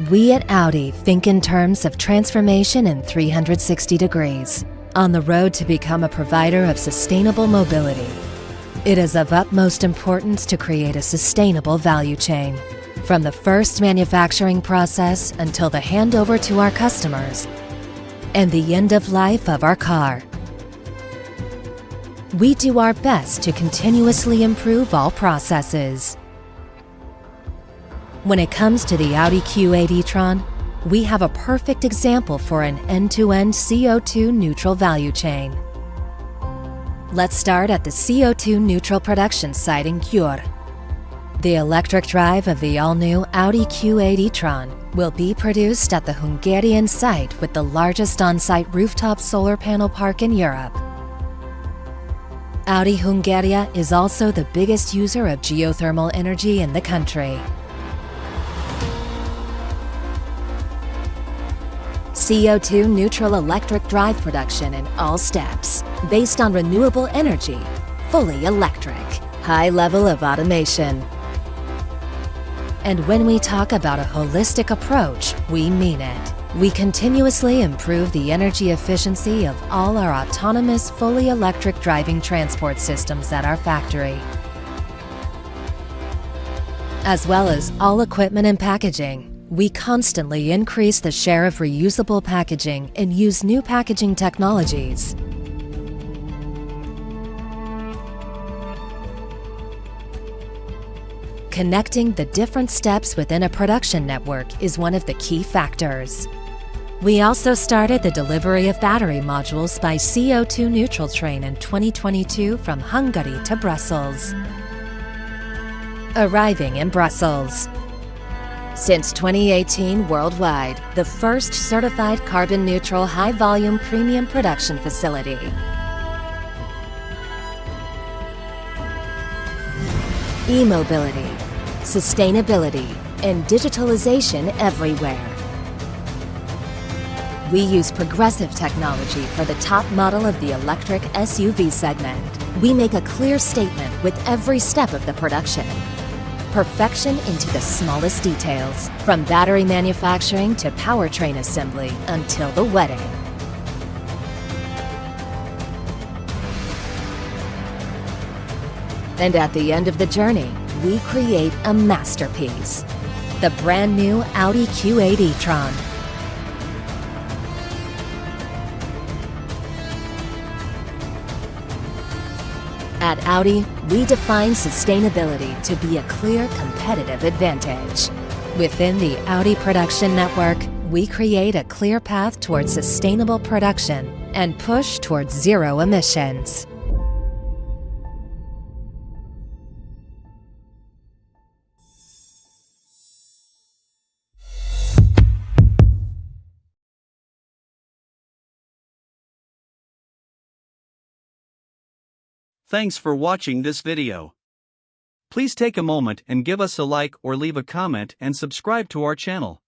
We at Audi think in terms of transformation in 360 degrees, on the road to become a provider of sustainable mobility. It is of utmost importance to create a sustainable value chain, from the first manufacturing process until the handover to our customers and the end of life of our car. We do our best to continuously improve all processes. When it comes to the Audi Q8 e-tron, we have a perfect example for an end-to-end CO2 neutral value chain. Let's start at the CO2 neutral production site in Győr. The electric drive of the all-new Audi Q8 e-tron will be produced at the Hungarian site with the largest on-site rooftop solar panel park in Europe. Audi Hungary is also the biggest user of geothermal energy in the country. CO2 neutral electric drive production in all steps, based on renewable energy, fully electric, high level of automation. And when we talk about a holistic approach, we mean it. We continuously improve the energy efficiency of all our autonomous, fully electric driving transport systems at our factory, as well as all equipment and packaging. We constantly increase the share of reusable packaging and use new packaging technologies. Connecting the different steps within a production network is one of the key factors. We also started the delivery of battery modules by CO2 neutral train in 2022 from Hungary to Brussels. Arriving in Brussels. Since 2018 worldwide, the first certified carbon-neutral high-volume premium production facility. E-mobility, sustainability, and digitalization everywhere. We use progressive technology for the top model of the electric SUV segment. We make a clear statement with every step of the production. Perfection into the smallest details, from battery manufacturing to powertrain assembly until the wedding. And at the end of the journey, we create a masterpiece, the brand new Audi Q8 e-tron. At Audi, we define sustainability to be a clear competitive advantage. Within the Audi production network, we create a clear path towards sustainable production and push towards zero emissions. Thanks for watching this video. Please take a moment and give us a like or leave a comment and subscribe to our channel.